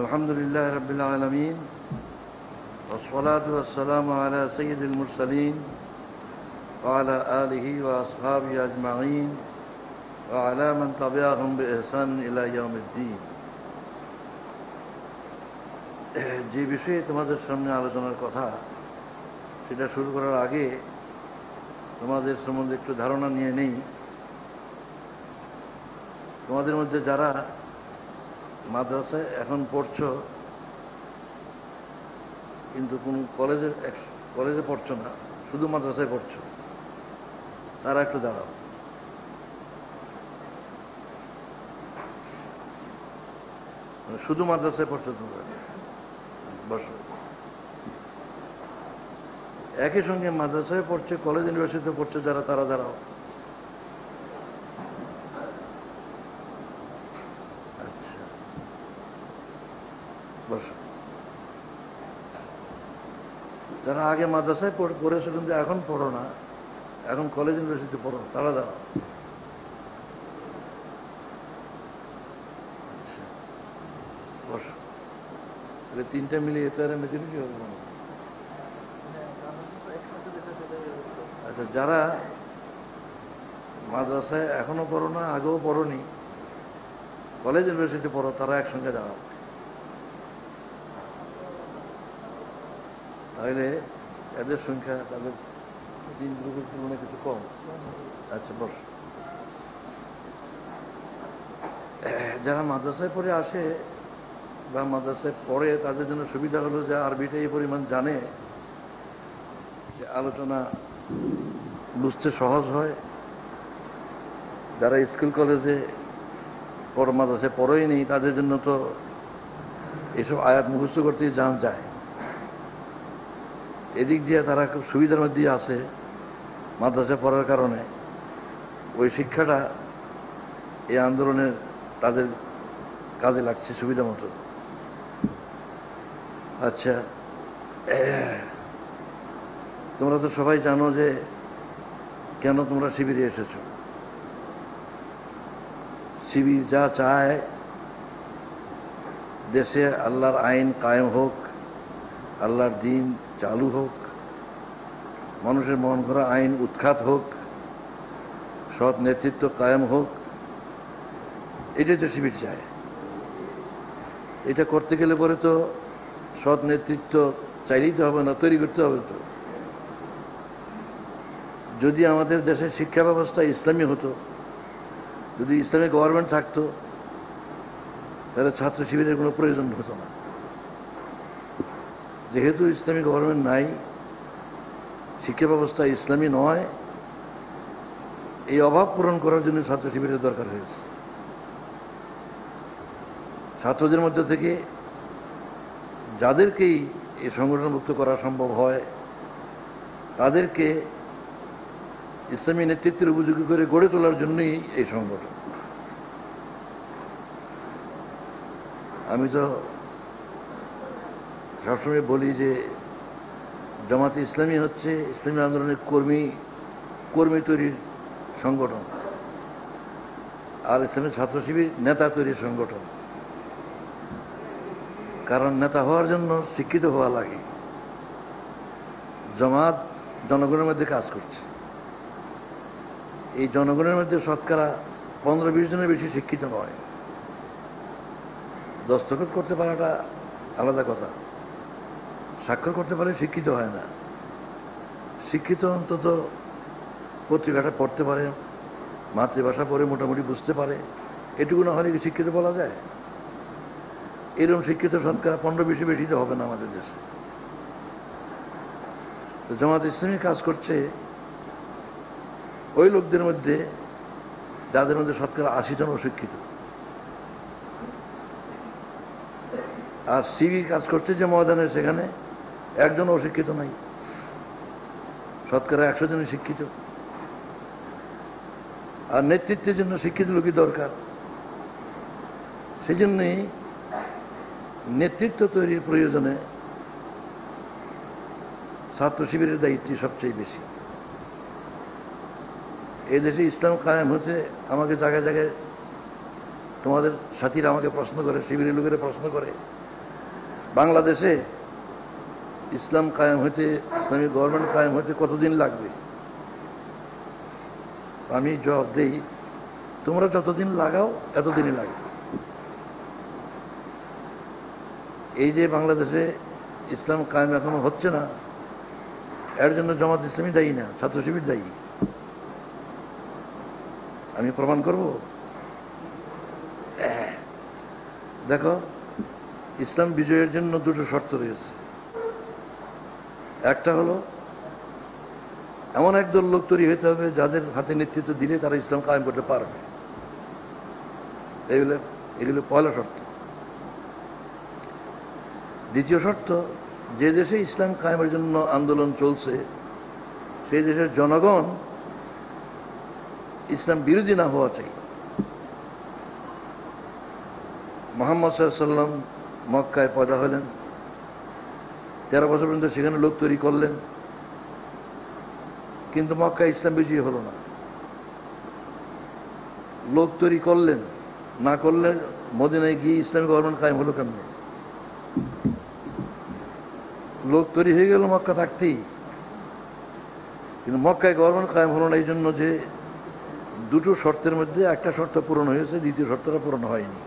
الحمد لله رب العالمين والصلاة والسلام على سيد المرسلين وعلى آله وأصحابه أجمعين وعلى من تبعهم بإحسان إلى يوم الدين যে বিষয়ে তোমাদের সামনে আলোচনার কথা সেটা শুরু করার আগে তোমাদের সম্বন্ধে একটু ধারণা নিয়ে নেই। তোমাদের মধ্যে যারা মাদ্রাসায় এখন পড়ছো কিন্তু কোন কলেজে পড়ছো না, শুধু মাদ্রাসায় পড়ছো, তারা একটু দাঁড়াও। শুধু মাদ্রাসায় পড়ছো তোমরা, বসো। একই সঙ্গে মাদ্রাসায় পড়ছে, কলেজ ইউনিভার্সিটিতে পড়ছে যারা, তারা দাঁড়াও। আচ্ছা, বসো। যারা আগে মাদ্রাসায় পড়েছো কিন্তু এখন পড়ো না, এখন কলেজ ইউনিভার্সিটিতে পড়ো, তারা দাঁড়াও। আচ্ছা, বসো। তাহলে তিনটা মিলিয়ে এতে আর মেজরিটি হবে না। আচ্ছা, যারা মাদ্রাসায় এখনো পড়ো না, আগেও পড়োনি, কলেজ ইউনিভার্সিটি পড়ো, তারা একসঙ্গে দাঁড়াও। তাহলে এদের সংখ্যা তাদের তিন গ্রুপের তুলনায় কিছু কম। আচ্ছা, বস। যারা মাদ্রাসায় পড়ে আসে বা মাদ্রাসায় পড়ে তাদের জন্য সুবিধা হলো যে আরবিটা এই পরিমাণ জানে যে আলোচনা বুঝতে সহজ হয়। যারা স্কুল কলেজে মাদ্রাসায় পড়েই নেই তাদের জন্য তো এসব আয়াত মুখস্থ করতেই জান যায়। এদিক দিয়ে তারা খুব সুবিধার মধ্যেই আছে মাদ্রাসায় পড়ার কারণে। ওই শিক্ষাটা এই আন্দোলনের তাদের কাজে লাগছে সুবিধা মতো। আচ্ছা, তোমরা তো সবাই জানো যে কেন তোমরা শিবিরে এসেছো। শিবির যা চায়, দেশে আল্লাহর আইন কায়েম হোক, আল্লাহর দিন চালু হোক, মানুষের মন করা আইন উৎখাত হোক, সৎ নেতৃত্ব কায়েম হোক, এটাই তো শিবির চায়। এটা করতে গেলে পরে তো সৎ নেতৃত্ব চাইলেই তো হবে না, তৈরি করতে হবে। তো যদি আমাদের দেশের শিক্ষা ব্যবস্থা ইসলামী হতো, যদি ইসলামী গভর্নমেন্ট থাকতো, তাহলে ছাত্র শিবিরের কোনো প্রয়োজন হতো না। যেহেতু ইসলামী গভর্নমেন্ট নাই, শিক্ষা ব্যবস্থা ইসলামী নয়, এই অভাব পূরণ করার জন্য ছাত্র শিবিরের দরকার হয়েছে। ছাত্রদের মধ্যে থেকে যাদেরকেই এই সংগঠনমুক্ত করা সম্ভব হয় তাদেরকে ইসলামী নেতৃত্বের উপযোগী করে গড়ে তোলার জন্যই এই সংগঠন। আমি তো সবসময় বলি যে জামাতে ইসলামী হচ্ছে ইসলামী আন্দোলনের কর্মী তৈরির সংগঠন, আর ইসলামী ছাত্র শিবির নেতা তৈরির সংগঠন। কারণ নেতা হওয়ার জন্য শিক্ষিত হওয়া লাগে। জামাত জনগণের মধ্যে কাজ করছে, এই জনগণের মধ্যে শতকরা 15-20 জনের বেশি শিক্ষিত নয়। দস্তখত করতে পারাটা আলাদা কথা, স্বাক্ষর করতে পারলে শিক্ষিত হয় না। শিক্ষিত অন্তত পত্রিকাটা পড়তে পারে, মাতৃভাষা পড়ে মোটামুটি বুঝতে পারে, এটুকু না হলে কি শিক্ষিত বলা যায়? এরকম শিক্ষিত শতকরা 15-20 বেশি তো হবে না আমাদের দেশে। তো জামাত ইসলামী কাজ করছে ওই লোকদের মধ্যে যাদের মধ্যে শতকরা 80 জন অশিক্ষিত, আর শিবির কাজ করছে যে ময়দানে, সেখানে একজন অশিক্ষিত নাই, শতকরা 100 জনই শিক্ষিত। আর নেতৃত্বের জন্য শিক্ষিত লোকই দরকার। সেই জন্যই নেতৃত্ব তৈরির প্রয়োজনে ছাত্র শিবিরের দায়িত্ব সবচেয়ে বেশি। এই দেশে ইসলাম কায়েম হচ্ছে আমাকে জায়গায় জায়গায় তোমাদের সাথীরা আমাকে প্রশ্ন করে, শিবিরের লোকেরা প্রশ্ন করে, বাংলাদেশে ইসলাম কায়েম হতে, ইসলামিক গভর্নমেন্ট কায়েম হতে কতদিন লাগবে? আমি জবাব দেই, তোমরা যতদিন লাগাও এতদিনই লাগবে। এই যে বাংলাদেশে ইসলাম কায়েম এখনো হচ্ছে না, এর জন্য জামাত ইসলামী দায়ী না, ছাত্র শিবির দায়ী। আমি প্রমাণ করব। দেখো, ইসলাম বিজয়ের জন্য দুটো শর্ত রয়েছে। একটা হলো এমন একদল লোক তৈরি হতে হবে যাদের হাতে নেতৃত্ব দিলে তারা ইসলাম কায়েম করতে পারবে। এগুলো পয়লা শর্ত। দ্বিতীয় শর্ত, যে দেশে ইসলাম কায়েমের জন্য আন্দোলন চলছে সেই দেশের জনগণ ইসলাম বিরোধী না হওয়া চাই। মুহাম্মদ সাল্লাল্লাহু আলাইহি ওয়াসাল্লাম মক্কায় পয়দা হলেন, 13 বছর পর্যন্ত সেখানে লোক তৈরি করলেন, কিন্তু মক্কায় ইসলাম বিজয়ী হলো না। লোক তৈরি করলেন, না করলে মদিনায় গিয়ে ইসলামিক গভর্নমেন্ট কায়েম হলো কেমনে? লোক তৈরি হয়ে গেল মক্কা থাকতেই, কিন্তু মক্কায় গভর্নমেন্ট কায়েম হলো না। এই জন্য যে দুটো শর্তের মধ্যে একটা শর্ত পূরণ হয়েছে, দ্বিতীয় শর্তটা পূরণ হয়নি।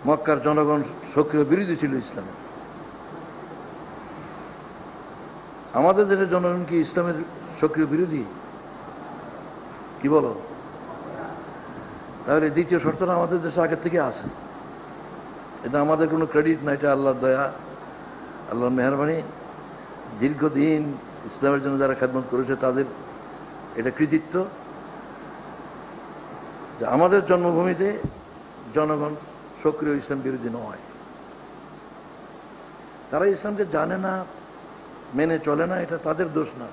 মক্কার জনগণ সক্রিয় বিরোধী ছিল ইসলামের। আমাদের দেশের জনগণ কি ইসলামের সক্রিয় বিরোধী? কি বলো? তাহলে দ্বিতীয় শর্তটা আমাদের দেশে আগের থেকে আছে। এটা আমাদের কোনো ক্রেডিট না, এটা আল্লাহর দয়া, আল্লাহর মেহরবানি। দীর্ঘদিন ইসলামের জন্য যারা খেদমত করেছে তাদের এটা কৃতিত্ব যে আমাদের জন্মভূমিতে জনগণ সক্রিয় ইসলাম বিরোধী নয়। তারা ইসলামকে জানে না, মেনে চলে না, এটা তাদের দোষ না,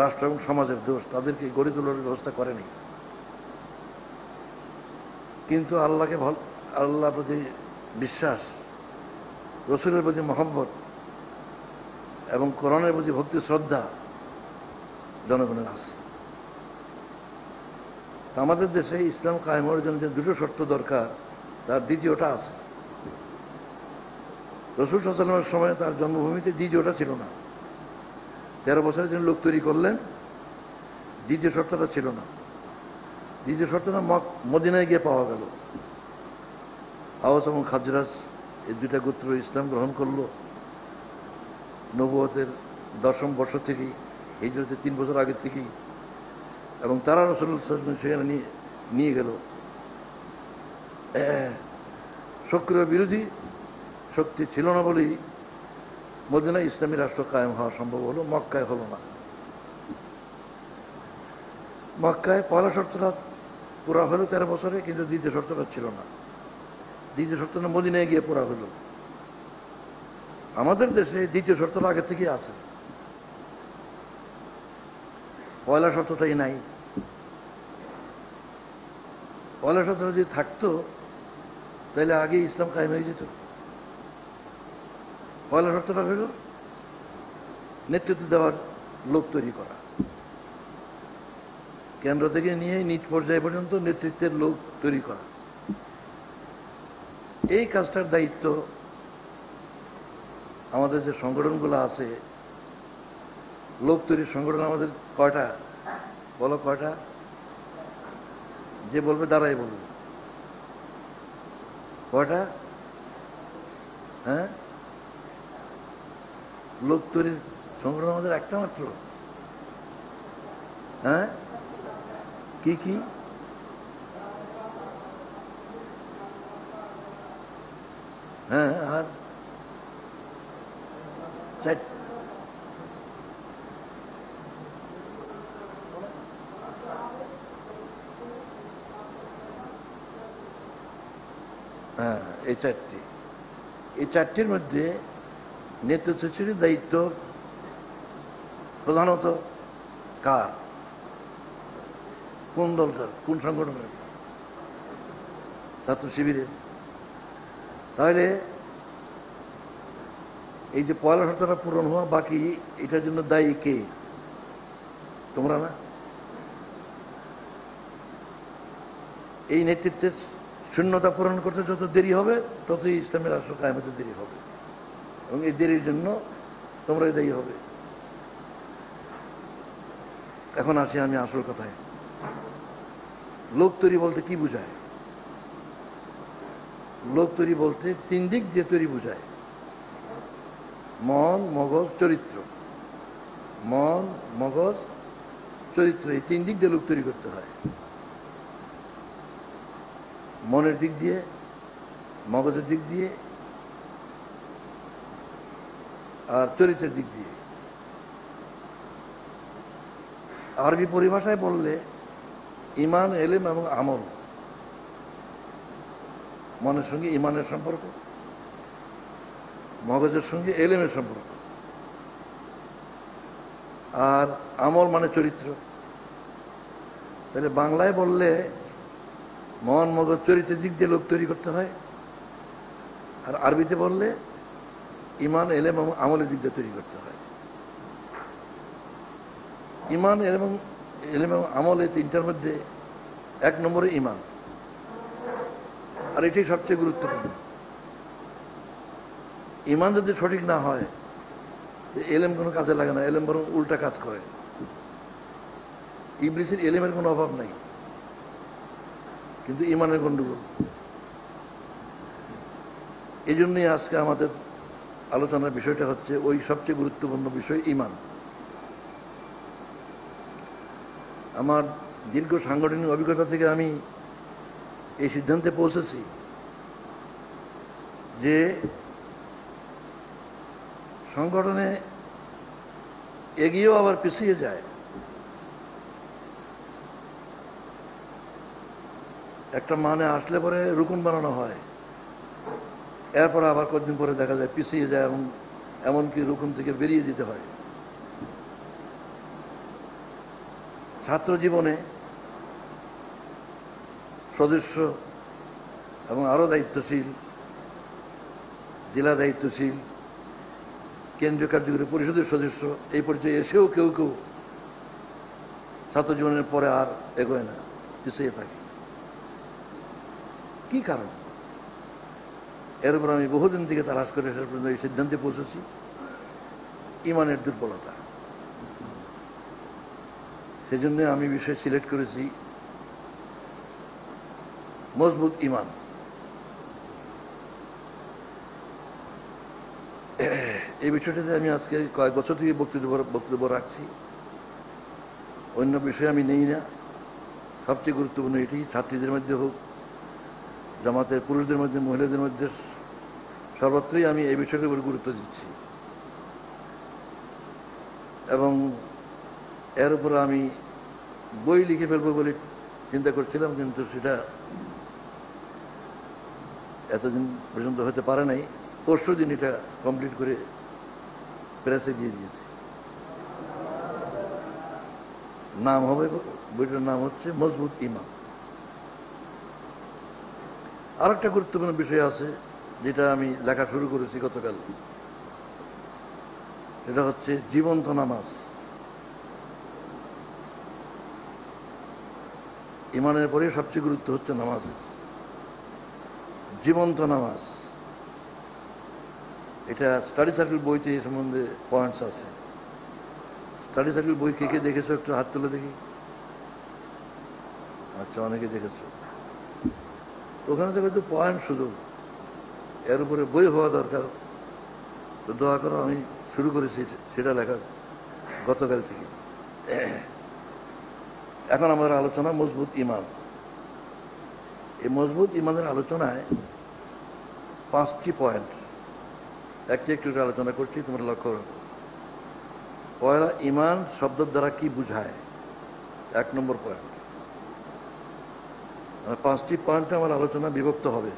রাষ্ট্র এবং সমাজের দোষ। তাদেরকে গড়ে তোলার ব্যবস্থা করেনি। কিন্তু আল্লাহর প্রতি বিশ্বাস, রসুলের প্রতি মহব্বত এবং কোরআনের প্রতি ভক্তি শ্রদ্ধা জনগণের আছে। আমাদের দেশে ইসলাম কায়েমের জন্য যে দুটো শর্ত দরকার, তার দ্বিতীয়টা আছে। রাসূল সাল্লাল্লাহু আলাইহি ওয়াসাল্লামের সময় তার জন্মভূমিতে দ্বিতীয়টা ছিল না। 13 বছরের জন্য লোক তৈরি করলেন, দ্বিতীয় শর্তটা ছিল না। দ্বিতীয় শর্তটা মদিনায় গিয়ে পাওয়া গেল। আওস এবং খাজরাজ এই দুইটা গোত্র ইসলাম গ্রহণ করল নবুয়তের 10ম বর্ষ থেকেই, হিজরতের 3 বছর আগে থেকেই, এবং তারা রাসূলুল্লাহ সাল্লাল্লাহু আলাইহি ওয়াসাল্লাম সেখানে নিয়ে গেল। সক্রিয় বিরোধী শক্তি ছিল না বলেই মদিনায় ইসলামী রাষ্ট্র কায়েম হওয়া সম্ভব হলো, মক্কায় হলো না। মক্কায় পয়লা শর্তটা পুরা হলো 13 বছরে, কিন্তু দ্বিতীয় শর্তটা ছিল না। দ্বিতীয় শর্তটা মদিনায় গিয়ে পুরা হলো। আমাদের দেশে দ্বিতীয় শর্তটা আগে থেকে আছে, পয়লা শর্তটাই নাই। পয়লা শর্তটা যদি থাকতো তাহলে আগে ইসলাম কায়েম হয়ে যেত। পয়লা শর্তটা হইল নেতৃত্ব দেওয়ার লোক তৈরি করা, কেন্দ্র থেকে নিয়ে নিচ পর্যায় পর্যন্ত নেতৃত্বের লোক তৈরি করা। এই কাজটার দায়িত্ব আমাদের যে সংগঠনগুলো আছে, লোক তৈরির সংগঠন আমাদের কয়টা বলো? কয়টা? যে বলবে দাঁড়াই বলবে। কয়টা? হ্যাঁ, লোক তৈরির সংগঠন আমাদের একটা মাত্র। হ্যাঁ, কি কি? হ্যাঁ, আর হ্যাঁ, এই চারটি। এই চারটির মধ্যে নেতৃত্ব দায়িত্ব প্রধানত কার? কোন দলটার? কোন সংগঠনের? ছাত্র শিবিরের। তাহলে এই যে পয়লা শর্তটা পূরণ হওয়া বাকি, এটার জন্য দায়ী কে? তোমরা না? এই নেতৃত্বের শূন্যতা পূরণ করতে যত দেরি হবে ততই ইসলামের রাষ্ট্র কায়েমতে দেরি হবে, এবং এই দেরির জন্য তোমরাই দায়ী হবে। এখন আসি আমি আসল কথায়। লোক তৈরি বলতে কি বোঝায়? লোক তৈরি বলতে তিন দিক দিয়ে তৈরি বোঝায়: মন, মগজ, চরিত্র। মন, মগজ, চরিত্র, এই তিন দিক দিয়ে লোক তৈরি করতে হয়। মনের দিক দিয়ে, মগজের দিক দিয়ে, আর চরিত্রের দিক দিয়ে। আরবি পরিভাষায় বললে ঈমান, এলেম এবং আমল। মনের সঙ্গে ঈমানের সম্পর্ক, মগজের সঙ্গে এলেমের সম্পর্ক, আর আমল মানে চরিত্র। তাহলে বাংলায় বললে মন, মগজ, চরিত্রের দিক দিয়ে লোক তৈরি করতে হয়, আর আরবিতে বললে ঈমান, এলেম এবং আমলের দিক দিয়ে তৈরি করতে হয়। ঈমান, এলেম এবং আমল, এই তিনটার মধ্যে এক নম্বরে ঈমান, আর এটাই সবচেয়ে গুরুত্বপূর্ণ। ঈমান যদি সঠিক না হয়, এলেম কোনো কাজে লাগে না, এলেম বরং উল্টা কাজ করে। ইবলিসের এলেমের কোনো অভাব নাই, কিন্তু ঈমানের গন্ডগোল। এই জন্যই আজকে আমাদের আলোচনার বিষয়টা হচ্ছে ওই সবচেয়ে গুরুত্বপূর্ণ বিষয়, ঈমান। আমার দীর্ঘ সাংগঠনিক অভিজ্ঞতা থেকে আমি এই সিদ্ধান্তে পৌঁছেছি যে সংগঠনে এগিয়েও আবার পিছিয়ে যায়। একটা মানে আসলে পরে রুকুন বানানো হয়, এরপর আবার কয়েকদিন পরে দেখা যায় পিছিয়ে যায়, এবং এমনকি রুকুন থেকে বেরিয়ে যেতে হয়। ছাত্র জীবনে সদস্য এবং আরো দায়িত্বশীল, জেলা দায়িত্বশীল, কেন্দ্রীয় কার্যকরী পরিষদের সদস্য, এই পর্যায়ে এসেও কেউ কেউ ছাত্র জীবনের পরে আর এগোয় না, পিছিয়ে থাকে। কি কারণ? এর উপর আমি বহুদিন থেকে তালাশ করে শেষ পর্যন্ত এই সিদ্ধান্তে পৌঁছেছি, ঈমানের দুর্বলতা। সেজন্য আমি বিষয় সিলেক্ট করেছি মজবুত ঈমান। এই বিষয়টাতে আমি আজকে কয়েক বছর থেকে বক্তব্য রাখছি, অন্য বিষয়ে আমি নেই না। সবচেয়ে গুরুত্বপূর্ণ এটি, ছাত্রীদের মধ্যে হোক, জামাতের পুরুষদের মধ্যে, মহিলাদের মধ্যে, সর্বত্রই আমি এই বিষয়টার উপর গুরুত্ব দিচ্ছি, এবং এর উপর আমি বই লিখে ফেলবো বলে চিন্তা করছিলাম, কিন্তু সেটা এতদিন পর্যন্ত হতে পারে নাই। পরশু দিন এটা কমপ্লিট করে প্রেসে দিয়ে দিয়েছি। নাম হবে, বইটার নাম হচ্ছে মজবুত ঈমান। আর একটা গুরুত্বপূর্ণ বিষয় আছে যেটা আমি লেখা শুরু করেছি গতকাল, সেটা হচ্ছে জীবন্ত নামাজ। ঈমানের পরে সবচেয়ে গুরুত্ব হচ্ছে নামাজের। জীবন্ত নামাজ, এটা স্টাডি সার্কেল বইতে এই সম্বন্ধে পয়েন্টস আছে। স্টাডি সার্কেল বই কে কে দেখেছো একটু হাত তুলে দেখি। আচ্ছা, অনেকে দেখেছো। ওখানে তো কিন্তু পয়েন্ট শুধু, এর উপরে বই হওয়া দরকার। তো দোয়া করো, আমি শুরু করেছি সেটা লেখা গতকাল থেকে। এখন আমাদের আলোচনা মজবুত ঈমান। এই মজবুত ঈমানের আলোচনায় 5টি পয়েন্ট, একটি একটু আলোচনা করছি, তোমরা লক্ষ্য রাখো। পয়লা, ঈমান শব্দের দ্বারা কি বুঝায়, 1 নম্বর পয়েন্ট। 5টি পয়েন্টে আমার আলোচনা বিভক্ত হবে।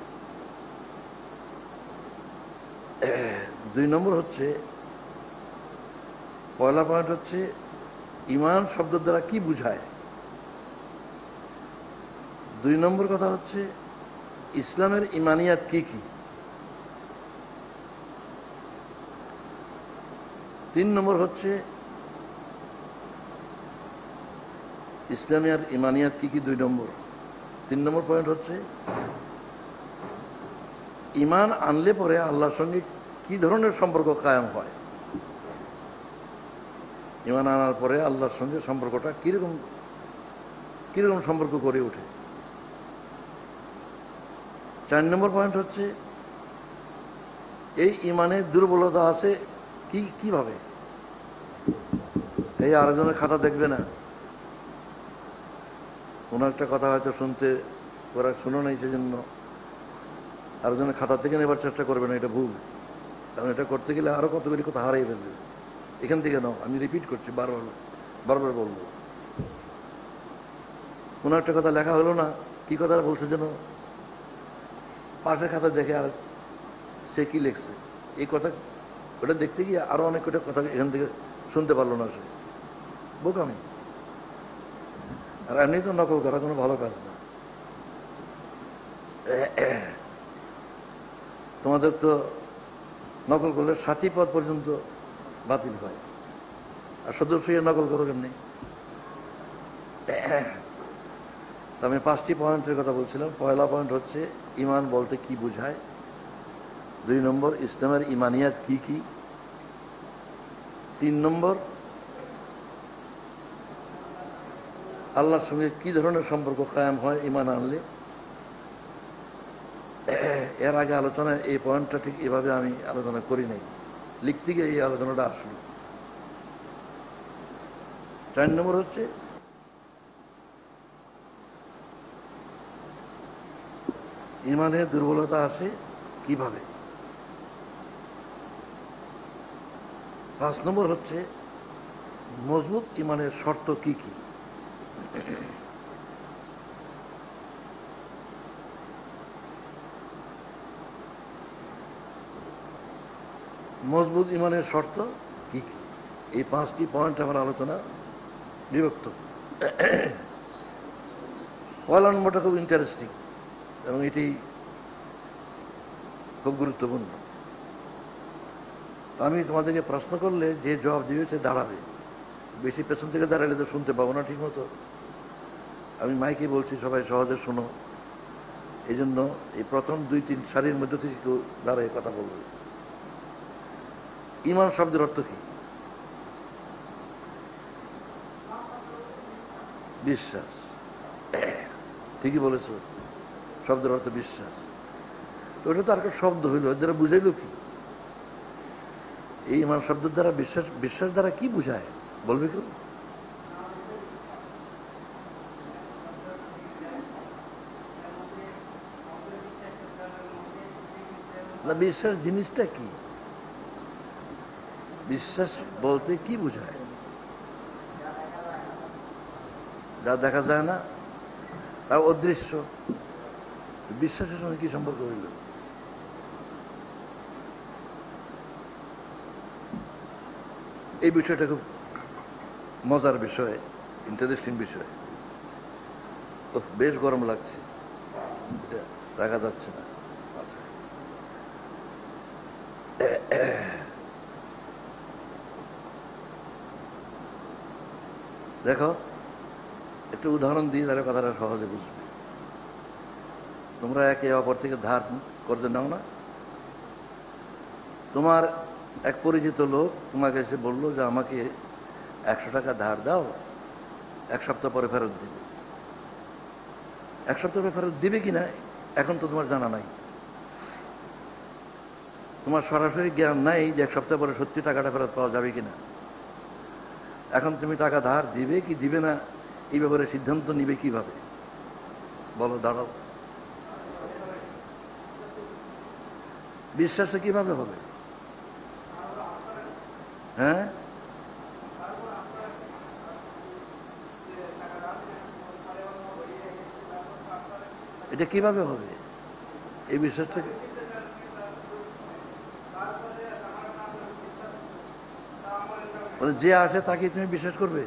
2 নম্বর হচ্ছে, পয়লা পয়েন্ট হচ্ছে ঈমান শব্দের দ্বারা কি বুঝায়। 2 নম্বর কথা হচ্ছে ইসলামের ঈমানিয়াত কি কি। 3 নম্বর হচ্ছে ইসলামী আর ঈমানিয়াত কি কি। 2 নম্বর 3 নম্বর পয়েন্ট হচ্ছে ঈমান আনলে পরে আল্লাহর সঙ্গে কি ধরনের সম্পর্ক কায়েম হয়। ঈমান আনার পরে আল্লাহর সঙ্গে সম্পর্কটা কিরকম সম্পর্ক গড়ে ওঠে। 4 নম্বর পয়েন্ট হচ্ছে এই ঈমানের দুর্বলতা আছে কিভাবে। এই আরেকজনের খাতা দেখবে না, কোনো একটা কথা হয়তো শুনতে ওরা শুনো নাই, সেজন্য আরেকজনের খাতা থেকে নেবার চেষ্টা করবে না, এটা ভুল। কারণ এটা করতে গেলে আরো কতগুলি কথা হারিয়ে ফেলবে। এখান থেকে নাও, আমি রিপিট করছি, বারবার বলবো। কোনো একটা কথা লেখা হলো না, কি কথা বলছে যেন, পাশের খাতা দেখে আর সে কি লিখছে এই কথা, ওটা দেখতে গিয়ে আরো অনেক কটা কথা এখান থেকে শুনতে পারলো না, সে বোকামি। আর এমনি তো নকল করা কোনো ভালো কাজ না। তোমাদের তো নকল করলে 7টি পদ পর্যন্ত বাতিল হয়, আর সদস্য নকল করো কেমনি। আমি 5টি পয়েন্টের কথা বলছিলাম। পয়লা পয়েন্ট হচ্ছে ঈমান বলতে কি বুঝায়। 2 নম্বর ইসলামের ঈমানিয়াত কি কি। 3 নম্বর আল্লাহর সঙ্গে কি ধরনের সম্পর্ক কায়েম হয় ঈমান আনলে। এর আগে আলোচনায় এই পয়েন্টটা ঠিক এভাবে আমি আলোচনা করি নাই, লিখতে গিয়ে এই আলোচনাটা আসলো। 4 নম্বর হচ্ছে ঈমানের দুর্বলতা আসে কিভাবে। 5 নম্বর হচ্ছে মজবুত ঈমানের শর্ত কি কি। মজবুত ঈমানের শর্ত কি কি, এই 5টি পয়েন্ট আমার আলোচনা বিভক্ত। পয়লা নম্বরটা খুব ইন্টারেস্টিং এবং এটি খুব গুরুত্বপূর্ণ। আমি তোমাদেরকে প্রশ্ন করলে যে জবাব দিবে সে দাঁড়াবে, বেশি পেছন থেকে দাঁড়ালে তো শুনতে পাবো না ঠিক মতো। আমি মাইকে বলছি, সবাই সহজে শোনো, এই জন্য এই প্রথম 2-3 সারির মধ্যে থেকে কেউ দাঁড়ায় কথা বলবে। ঈমান শব্দের অর্থ কি? বিশ্বাস। ঠিকই বলেছ, শব্দের অর্থ বিশ্বাস। তো ওটা তো আর একটা শব্দ হইল, এর দ্বারা বুঝাইল কি? এই ঈমান শব্দের দ্বারা বিশ্বাস দ্বারা কি বুঝায় বলবে কেউ? না, বিশ্বাস জিনিসটা কি? বিশ্বাস বলতে কি বুঝায়? যা দেখা যায় না, তা অদৃশ্য। বিশ্বাসের সঙ্গে কি সম্পর্ক হইল? এই বিষয়টা খুব মজার বিষয়, ইন্টারেস্টিং বিষয়। বেশ গরম লাগছে, এটা দেখা যাচ্ছে না। দেখো, একটু উদাহরণ দিয়ে তাহলে কথাটা সহজে বুঝবে। তোমরা একে অপর থেকে ধার করতে নাও না। তোমার এক পরিচিত লোক তোমাকে এসে বললো যে আমাকে 100 টাকা ধার দাও, 1 সপ্তাহ পরে ফেরত দিবে। 1 সপ্তাহ পরে ফেরত দিবে কিনা এখন তো তোমার জানা নাই, তোমার সরাসরি জ্ঞান নাই যে 1 সপ্তাহ পরে সত্যি টাকাটা ফেরত পাওয়া যাবে কিনা। এখন তুমি টাকা ধার দিবে কি দিবে না এই ব্যাপারে সিদ্ধান্ত নিবে কিভাবে বলো? দাঁড়াও, বিশ্বাসটা কিভাবে হবে? হ্যাঁ, এটা কিভাবে হবে এই বিশ্বাসটা? যে আসে তাকে তুমি বিশ্বাস করবে,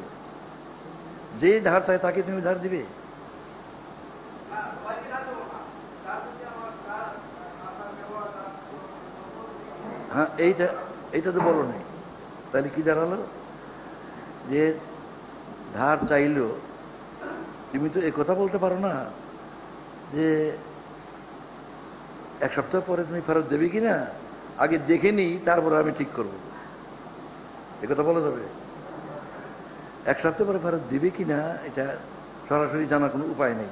যে ধার চায় তাকে তুমি ধার দিবে? হ্যাঁ, এইটা তো বলো নাই। তাহলে কি দাঁড়ালো? যে ধার চাইলেও তুমি তো এ কথা বলতে পারো না যে এক সপ্তাহ পরে তুমি ফেরত দেবে কিনা আগে দেখে নিই, তারপরে আমি ঠিক করব, একথা বলা যাবে? এক সপ্তাহ পরে ফেরত দিবে কিনা এটা সরাসরি জানার কোনো উপায় নেই,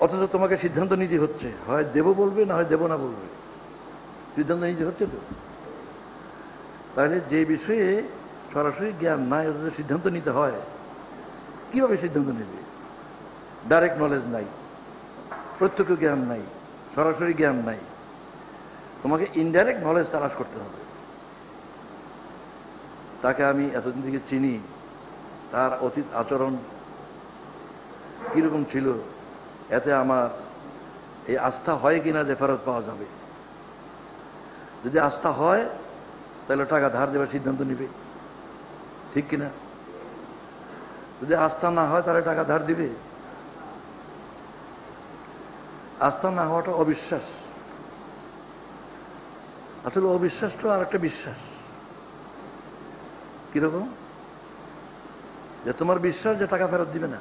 অথচ তোমাকে সিদ্ধান্ত নিতে হচ্ছে, হয় দেব বলবে না হয় দেব না বলবে, সিদ্ধান্ত নিতে হচ্ছে তো। তাহলে যে বিষয়ে সরাসরি জ্ঞান নাই অথচ সিদ্ধান্ত নিতে হয়, কিভাবে সিদ্ধান্ত নেবে? ডাইরেক্ট নলেজ নাই, প্রত্যক্ষ জ্ঞান নাই, সরাসরি জ্ঞান নাই, তোমাকে ইনডাইরেক্ট নলেজ তালাশ করতে হবে। তাকে আমি এতদিন থেকে চিনি, তার অতীত আচরণ কিরকম ছিল, এতে আমার এই আস্থা হয় কিনা যে ফেরত পাওয়া যাবে। যদি আস্থা হয় তাহলে টাকা ধার দেওয়ার সিদ্ধান্ত নিবে, ঠিক কিনা? যদি আস্থা না হয় তাহলে টাকা ধার দিবে? আস্থা না হওয়াটা অবিশ্বাস। আসলে অবিশ্বাসটা আর একটা বিশ্বাস। কিরকম? যে তোমার বিশ্বাস যে টাকা ফেরত দিবে না,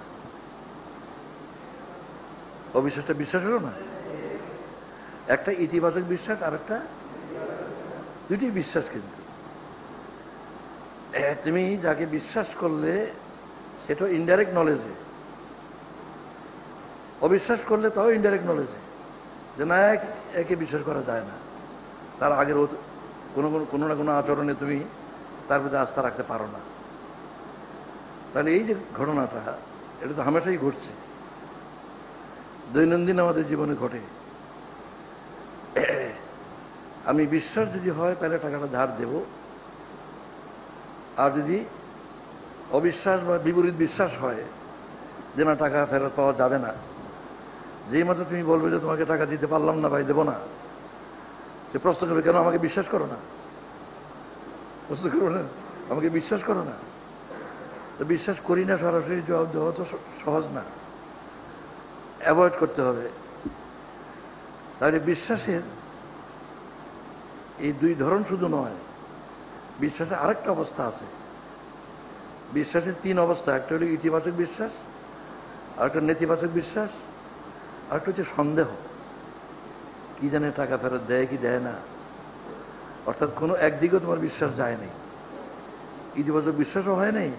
অবিশ্বাসটা বিশ্বাস হলো না? একটা ইতিবাচক বিশ্বাস আর একটা, দুটি বিশ্বাস। কিন্তু তুমি যাকে বিশ্বাস করলে সেটা ইনডাইরেক্ট নলেজে, অবিশ্বাস করলে তাও ইনডাইরেক্ট নলেজে, যে না একে বিশ্বাস করা যায় না, তার আগের কোনো না কোনো আচরণে তুমি তার প্রতি আস্থা রাখতে পারো না। তাহলে এই যে ঘটনাটা, এটা তো হামেশাই ঘটছে, দৈনন্দিন আমাদের জীবনে ঘটে। আমি বিশ্বাস যদি হয় তাহলে টাকাটা ধার দেব, আর যদি অবিশ্বাস বা বিপরীত বিশ্বাস হয় যে না টাকা ফেরত পাওয়া যাবে না, যেই মাত্র তুমি বলবে যে তোমাকে টাকা দিতে পারলাম না ভাই, দেবো না, সে প্রশ্ন করবে কেন আমাকে বিশ্বাস করো না, প্রশ্ন করো না আমাকে বিশ্বাস করো না। তো বিশ্বাস করি না সরাসরি জবাব দেওয়া তো সহজ না, অ্যাভয়েড করতে হবে। তাহলে বিশ্বাসের এই দুই ধরন শুধু নয়, বিশ্বাসের আরেকটা অবস্থা আছে। বিশ্বাসের তিন অবস্থা, একটা হলো ইতিবাচক বিশ্বাস, আরেকটা নেতিবাচক বিশ্বাস, আরেকটা হচ্ছে সন্দেহ, কি জানে টাকা ফেরত দেয় কি দেয় না। অর্থাৎ কোনো একদিকেও তোমার বিশ্বাস যায় নাই, ইতিবাচক বিশ্বাসও হয় নাই,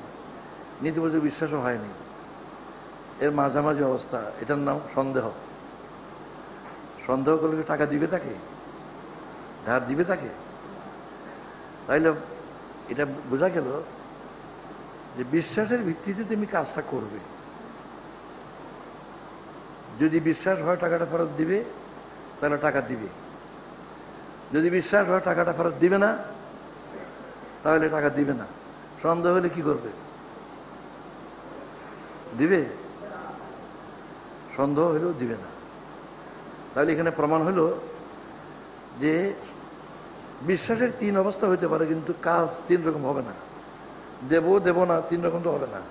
নেতিবাচক বিশ্বাসও হয়নি, এর মাঝামাঝি অবস্থা, এটার নাম সন্দেহ। সন্দেহ করলে টাকা দিবে তাকে, ধার দিবে তাকে? তাইলে এটা বোঝা গেল যে বিশ্বাসের ভিত্তিতে তুমি কাজটা করবে। যদি বিশ্বাস হয় টাকাটা ফেরত দিবে তাহলে টাকা দিবে, যদি বিশ্বাস হয় টাকাটা ফেরত দিবে না তাহলে টাকা দিবে না। সন্দেহ হলে কি করবে? দিবে? সন্দেহ হলেও দিবে না। তাহলে এখানে প্রমাণ হলো যে বিশ্বাসের তিন অবস্থা হইতে পারে, কিন্তু কাজ তিন রকম হবে না। দেব না তিন রকম তো হবে না।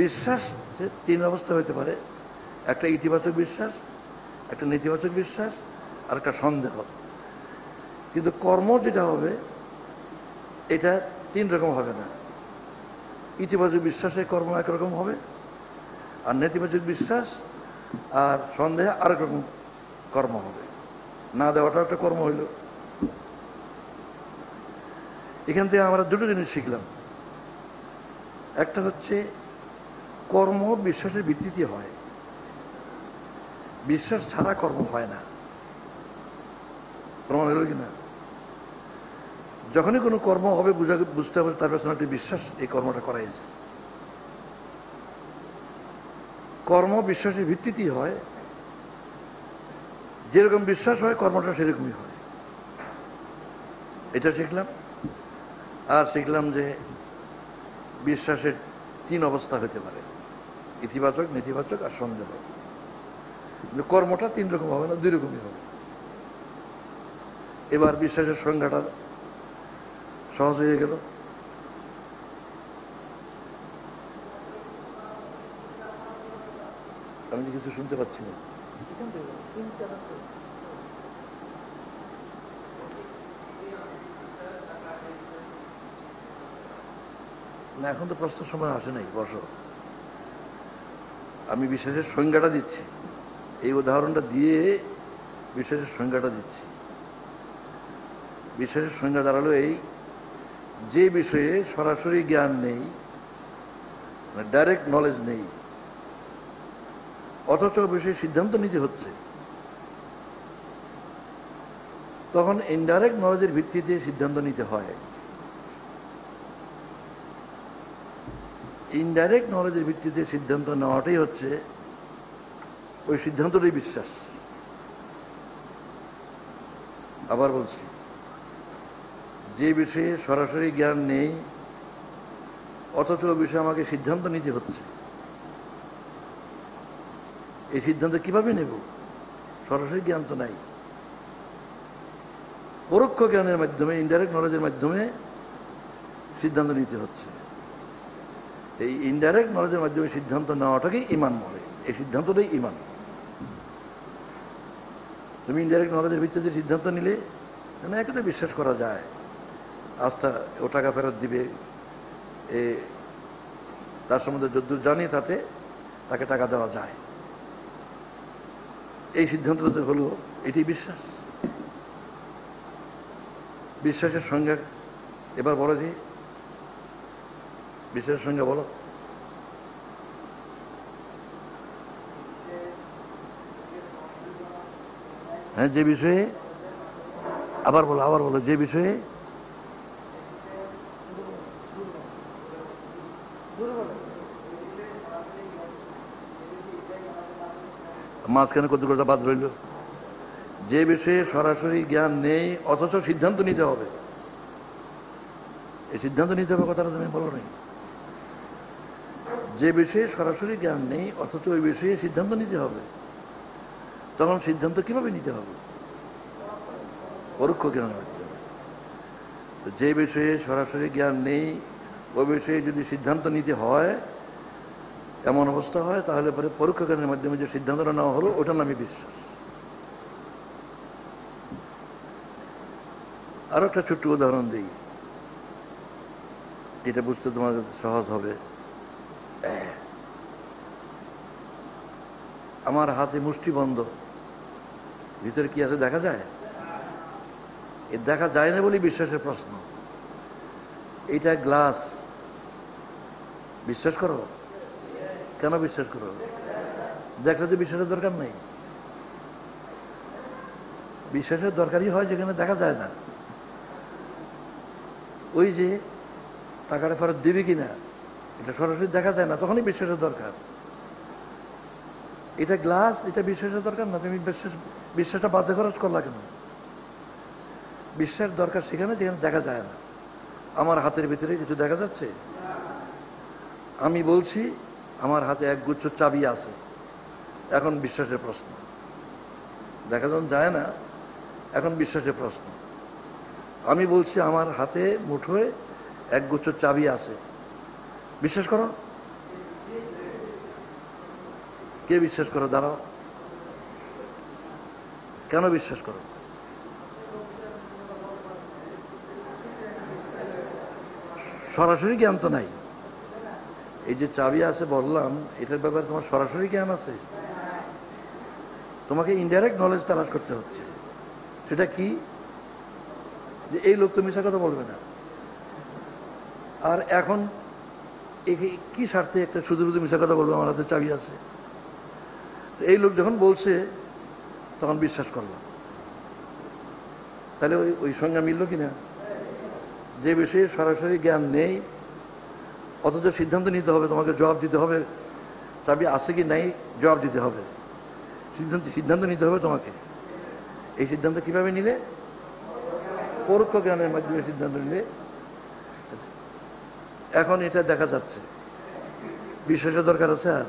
বিশ্বাস তিন অবস্থা হইতে পারে, একটা ইতিবাচক বিশ্বাস, একটা নেতিবাচক বিশ্বাস, আর একটা সন্দেহ। কিন্তু কর্ম যেটা হবে এটা তিন রকম হবে না। ইতিবাচক বিশ্বাসের কর্ম একরকম হবে, আর নেতিবাচক বিশ্বাস আর সন্দেহ আরেক রকম কর্ম হবে। না দেওয়াটা একটা কর্ম হইল। এখান থেকে আমরা দুটো জিনিস শিখলাম। একটা হচ্ছে কর্ম বিশ্বাসের ভিত্তিতে হয়, বিশ্বাস ছাড়া কর্ম হয় না। প্রমাণ হলো কিনা? যখনই কোনো কর্ম হবে বুঝতে হবে তার পেছনে একটি বিশ্বাস এই কর্মটা করাইছে। কর্ম বিশ্বাসের ভিত্তিতেই হয়, যেরকম বিশ্বাস হয় কর্মটা সেরকমই হয়। এটা শিখলাম। আর শিখলাম যে বিশ্বাসের তিন অবস্থা হতে পারে, ইতিবাচক, নেতিবাচক আর সন্দেহ। কর্মটা তিন রকম হবে না, দুই রকমই হবে। এবার বিশ্বাসের সংজ্ঞাটা সহজ হয়ে গেল। আমি কিছু শুনতে পাচ্ছি না। না, এখন তো প্রশ্ন সময় আসে নাই, বসো। আমি বিশ্বাসের সংজ্ঞাটা দিচ্ছি, এই উদাহরণটা দিয়ে বিশ্বাসের সংজ্ঞাটা দিচ্ছি। বিশ্বাসের সংজ্ঞা দাঁড়ালো এই, যে বিষয়ে সরাসরি জ্ঞান নেই, ডাইরেক্ট নলেজ নেই, অথচ বিষয়ে সিদ্ধান্ত নিতে হচ্ছে, তখন ইনডাইরেক্ট নলেজের ভিত্তিতে সিদ্ধান্ত নিতে হয়। ইনডাইরেক্ট নলেজের ভিত্তিতে সিদ্ধান্ত নেওয়াটাই হচ্ছে ওই সিদ্ধান্তটাই বিশ্বাস। আবার বলছি, যে বিষয়ে সরাসরি জ্ঞান নেই অথচ ওই বিষয়ে আমাকে সিদ্ধান্ত নিতে হচ্ছে, এই সিদ্ধান্ত কিভাবে নেব? সরাসরি জ্ঞান তো নাই, পরোক্ষ জ্ঞানের মাধ্যমে, ইনডাইরেক্ট নলেজের মাধ্যমে সিদ্ধান্ত নিতে হচ্ছে। এই ইনডাইরেক্ট নলেজের মাধ্যমে সিদ্ধান্ত নেওয়াটাকেই ঈমান বলে, এই সিদ্ধান্তটাই ঈমান। তুমি ইনডাইরেক্ট নলেজের ভিত্তিতে সিদ্ধান্ত নিলে না, একে বিশ্বাস করা যায়, আস্থা, ও টাকা ফেরত দিবে, তার সম্বন্ধে যদ্দূর জানি তাতে তাকে টাকা দেওয়া যায়, এই সিদ্ধান্তটা হলো, এটি বিশ্বাস। বিশ্বাসের সংজ্ঞা এবার বলো, যে বিশ্বাসের সংজ্ঞা বলো। হ্যাঁ, যে বিষয়ে, আবার বলো, যে বিষয়ে মাঝখানে কত কথা বাদ রইল। যে বিষয়ে সরাসরি জ্ঞান নেই অথচ সিদ্ধান্ত নিতে হবে, এই সিদ্ধান্ত নিতে হবে কথাটা তুমি বলো নাই। যে বিষয়ে সরাসরি জ্ঞান নেই অথচ ওই বিষয়ে সিদ্ধান্ত নিতে হবে, তখন সিদ্ধান্ত কিভাবে নিতে হবে? পরোক্ষ জ্ঞানের মাধ্যমে। যে বিষয়ে সরাসরি জ্ঞান নেই ওই বিষয়ে যদি সিদ্ধান্ত নিতে হয়, এমন অবস্থা হয়, তাহলে পরে পরোক্ষ জ্ঞানের মাধ্যমে যে সিদ্ধান্তটা নেওয়া হলো ওটার নামই বিশ্বাস। আরো একটা ছোট্ট উদাহরণ দিই, এটা বুঝতে তোমার সহজ হবে। আমার হাতে মুষ্টি বন্ধ, ভিতরে কি আছে দেখা যায়? এ দেখা যায় না বলে বিশ্বাসের প্রশ্ন। এইটা গ্লাস, বিশ্বাস করো? কেন বিশ্বাস করো? দেখলে তো বিশ্বাসের দরকার নেই। বিশ্বাসের দরকারই হয় যেখানে দেখা যায় না। ওই যে টাকাটা ফেরত দিবি কিনা, এটা সরাসরি দেখা যায় না, তখনই বিশ্বাসের দরকার। এটা গ্লাস, এটা বিশ্বাসের দরকার না, তুমি বিশ্বাসটা বাজে খরচ করলা কেন? বিশ্বাস দরকার সেখানে যেখানে দেখা যায় না। আমার হাতের ভিতরে কিছু দেখা যাচ্ছে, আমি বলছি আমার হাতে এক গুচ্ছ চাবি আছে, এখন বিশ্বাসের প্রশ্ন। দেখা যখন যায় না, এখন বিশ্বাসের প্রশ্ন। আমি বলছি আমার হাতে মুঠোয় এক গুচ্ছ চাবি আছে, বিশ্বাস করো? কে বিশ্বাস করো? দাঁড়াও, কেন বিশ্বাস করো? সরাসরি জ্ঞান তো নাই। এই যে চাবি আছে বললাম, এটার ব্যাপারে তোমার সরাসরি জ্ঞান আছে, তোমাকে ইনডাইরেক্ট নলেজ তালাশ করতে হচ্ছে। সেটা কি? যে এই লোক তো মিশা কথা বলবে না। আর এখন কি স্বার্থে একটা শুধু শুধু মিশা কথা বলবে? আমার হাতে চাবি আছে। এই লোক যখন বলছে তখন বিশ্বাস করলাম। তাহলে ওই সংজ্ঞা মিলল কিনা? যে বিষয়ে সরাসরি জ্ঞান নেই অথচ সিদ্ধান্ত নিতে হবে, তোমাকে জবাব দিতে হবে, চাবি আছে কি নাই জবাব দিতে হবে, সিদ্ধান্ত নিতে হবে তোমাকে। এই সিদ্ধান্ত কিভাবে নিলে? পরোক্ষ জ্ঞানের মাধ্যমে সিদ্ধান্ত নিলে। এখন এটা দেখা যাচ্ছে, বিশ্বাসের দরকার আছে। আর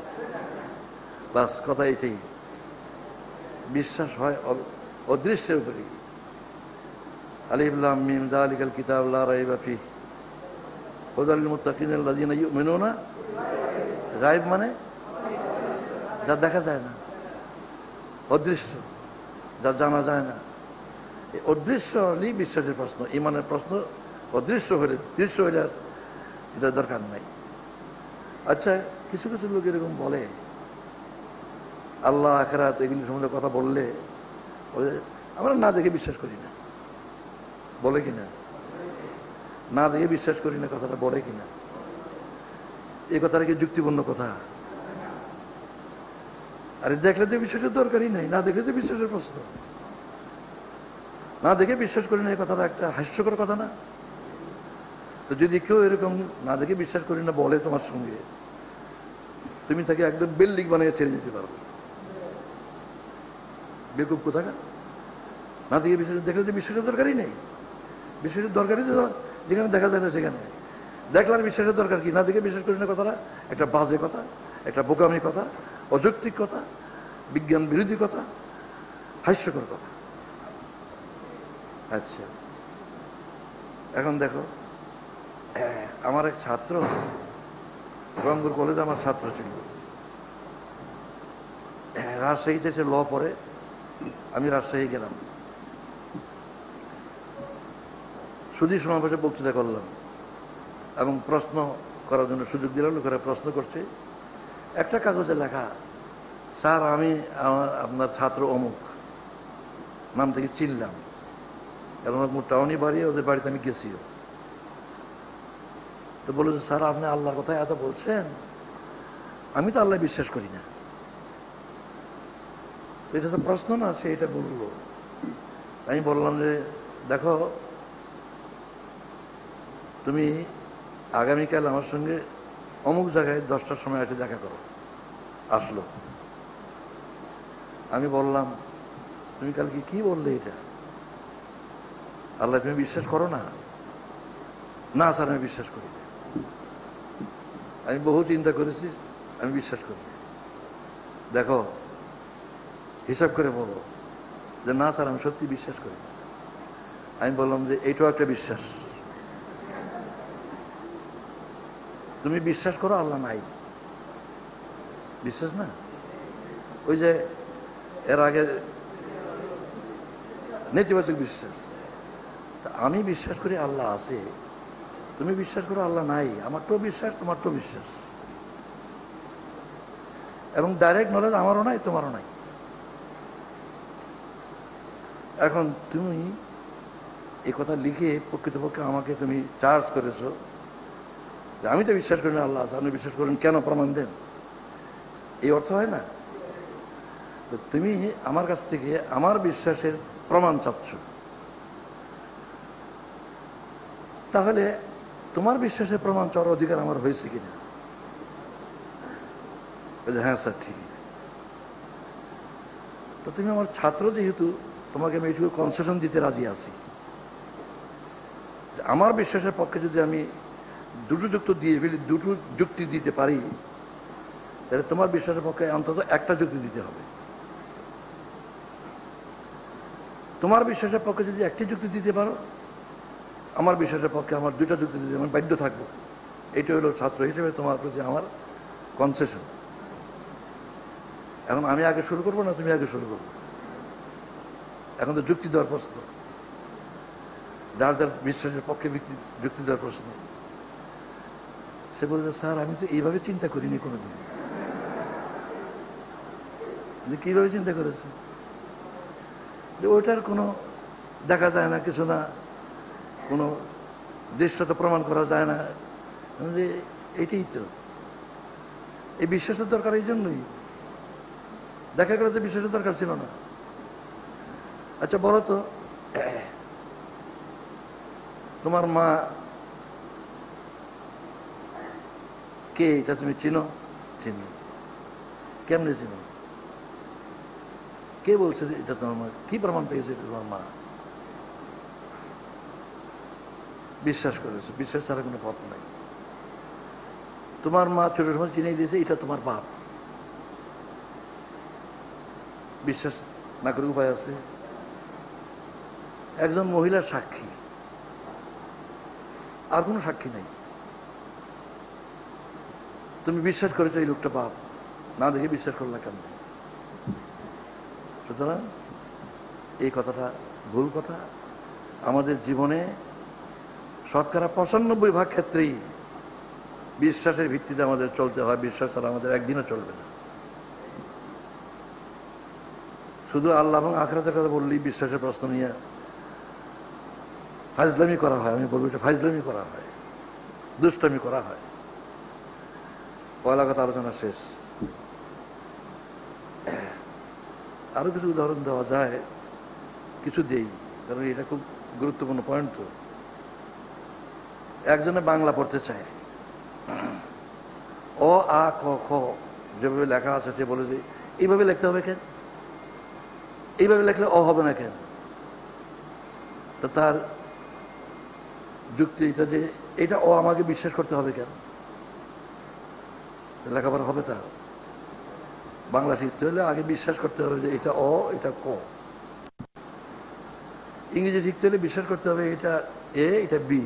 বাস কথা এটাই, বিশ্বাস হয় অদৃশ্যের উপরে। আলিফ লাম মিম যালিকাল কিতাব লা রাইবা ফিহি হুদাল লিল মুত্তাকিন আল্লাযীনা ইউমিনুনা গায়ব, মানে যা দেখা যায় না, অদৃশ্য, যা জানা যায় না। এই অদৃশ্য হলেই বিশ্বাসের প্রশ্ন। ঈমানের প্রশ্ন অদৃশ্য হলে, দৃশ্য হলে এটা দরকার নাই। আচ্ছা, কিছু কিছু লোক এরকম বলে আল্লাহ আখিরাত এগুলি সম্বন্ধে কথা বললে আমরা না দেখে বিশ্বাস করি না, বলে কিনা? না দেখে বিশ্বাস করি না কথাটা বলে কিনা? এই কথাটা কি যুক্তিপূর্ণ কথা? আরে দেখলে তো বিশ্বাসের দরকারই নাই, না দেখলে তো বিশ্বাসের প্রশ্ন। না দেখে বিশ্বাস করি না এই কথাটা একটা হাস্যকর কথা না? তো যদি কেউ এরকম না দেখে বিশ্বাস করি না বলে তোমার সঙ্গে, তুমি তাকে একদম বিল্ডিং বানিয়ে ছেড়ে দিতে পারবে। বেকুব কোথাকার! না দেখে বিশ্বাস, দেখলে তো বিশ্বাসের দরকারই নেই। বিশ্বাসের দরকারই তো যেখানে দেখা যায় না সেখানে দেখলাম বিশ্বাসের দরকার কি? না দেখে বিশ্বাস করি না কথাটা একটা বাজে কথা, একটা বোকামি কথা, অযৌক্তিক কথা, বিজ্ঞান বিরোধী কথা, হাস্যকর কথা। আচ্ছা, এখন দেখো, আমার এক ছাত্র, রংপুর কলেজে আমার ছাত্র ছিল, রাজশাহীতে সে ল পড়ে, আমি রাজশাহী গেলাম, সুধী সমাবেশে বক্তৃতা করলাম এবং প্রশ্ন করার জন্য সুযোগ দিলাম। লোকেরা প্রশ্ন করছে, একটা কাগজে লেখা, স্যার আমি আপনার ছাত্র অমুক, নাম থেকে চিনলাম, কারণ আমার টাউনি বাড়ি, ওদের বাড়িতে আমি গেছিও। তো বলে যে স্যার আপনি আল্লাহর কথা এত বলছেন, আমি তো আল্লাহ বিশ্বাস করি না। এটা তো প্রশ্ন না, সে এটা বললো। আমি বললাম যে দেখো, তুমি আগামীকাল আমার সঙ্গে অমুক জায়গায় 10টার সময় এসে দেখা করো। আসলো, আমি বললাম তুমি কালকে কি বললে? এটা আল্লাহ তুমি বিশ্বাস করো না? না স্যার আমি বিশ্বাস করি না। আমি বহু চিন্তা করেছি, আমি বিশ্বাস করি না। দেখো হিসাব করে বলো যে না স্যার আমি সত্যি বিশ্বাস করি না। আমি বললাম যে এইটাও একটা বিশ্বাস, তুমি বিশ্বাস করো আল্লাহ নাই, বিশ্বাস না? ওই যে এর আগে নেতিবাচক বিশ্বাস। আমি বিশ্বাস করি আল্লাহ আছে, তুমি বিশ্বাস করো আল্লাহ নাই, আমার তো বিশ্বাস, তোমার তো বিশ্বাস, এবং ডাইরেক্ট নলেজ আমারও নাই তোমারও নাই। এখন তুমি এই কথা লিখে প্রকৃতপক্ষে আমাকে তুমি চার্জ করেছো যে আমি তো বিশ্বাস করি না আল্লাহ আছে, আপনি বিশ্বাস করেন কেন, প্রমাণ দেন। এই অর্থ হয় না? তো তুমি আমার কাছ থেকে আমার বিশ্বাসের প্রমাণ চাচ্ছ, তাহলে তোমার বিশ্বাসের প্রমাণ চাওয়ার অধিকার আমার হয়েছে কিনা? হ্যাঁ স্যার ঠিক। তো তুমি আমার ছাত্র যেহেতু, তোমাকে আমি এইটুকু কনসেশন দিতে রাজি আছি, আমার বিশ্বাসের পক্ষে যদি আমি দুটো যুক্তি দিয়ে ফেলি, দুটো যুক্তি দিতে পারি, তাহলে তোমার বিশ্বাসের পক্ষে অন্তত একটা যুক্তি দিতে হবে। তোমার বিশ্বাসের পক্ষে যদি একটি যুক্তি দিতে পারো, আমার বিশ্বাসের পক্ষে আমার দুইটা যুক্তি দিতে আমি বাধ্য থাকবো। এটা হলো ছাত্র হিসেবে তোমার প্রতি আমার কনসেশন। এখন আমি আগে শুরু করবো না তুমি আগে শুরু করবো? এখন তো যুক্তি দেওয়ার প্রশ্ন, যার যার বিশ্বাসের পক্ষে যুক্তি দেওয়ার প্রশ্ন। সে বলছে স্যার আমি তো এইভাবে চিন্তা করিনি কোনোদিন। কিভাবে চিন্তা করেছে? যে ওইটার কোনো দেখা যায় না, কিছু না, কোনো দৃশ্যটা প্রমাণ করা যায় না, যে এইটাই তো, এই বিশ্বাসের দরকার এই জন্যই। দেখা গেলে তো বিশ্বাসের দরকার ছিল না। আচ্ছা বলো তো, তোমার মা কে এটা তুমি চিনো? চিনি। কেমনে চিনো? কে বলছে যে এটা তোমার মা? কি প্রমাণ পেয়েছে এটা তোমার মা? বিশ্বাস করেছে, বিশ্বাস ছাড়া কোনো পথ নাই। তোমার মা ছোট সময় চিনিয়ে দিয়েছে এটা তোমার বাপ, বিশ্বাস না করে উপায় আছে? একজন মহিলার সাক্ষী, আর কোনো সাক্ষী নাই, তুমি বিশ্বাস করেছো এই লোকটা বাপ, না দেখে বিশ্বাস করলা কেন? সুতরাং এই কথাটা ভুল কথা। আমাদের জীবনে 95% ক্ষেত্রেই বিশ্বাসের ভিত্তিতে আমাদের চলতে হয়, বিশ্বাস ছাড়া আমাদের একদিনও চলবে না। শুধু আল্লাহ এবং আখিরাতের কথা বললেই বিশ্বাসের প্রশ্ন নিয়ে ফাজলামি করা হয়। আমি বলবো এটা ফাজলামি করা হয়, দুষ্টামি করা হয়। পয়লা কথা আলোচনা শেষ। আরো কিছু উদাহরণ দেওয়া যায়, কিছু দেই, কারণ এটা খুব গুরুত্বপূর্ণ পয়েন্ট। তো একজনে বাংলা পড়তে চায়, অ আ ক খ যেভাবে লেখা আছে সে বলে যে এইভাবে লিখতে হবে কেন, এইভাবে লেখলে অ হবে না কেন? তো তার যুক্তি এটা যে এটা ও আমাকে বিশ্বাস করতে হবে কেন? লেখাপড়া হবে তার? বাংলা শিখতে হলে আগে বিশ্বাস করতে হবে যে এটা অ, এটা ক। ইংরেজি শিখতে হলে বিশ্বাস করতে হবে এটা এ, এটা বি।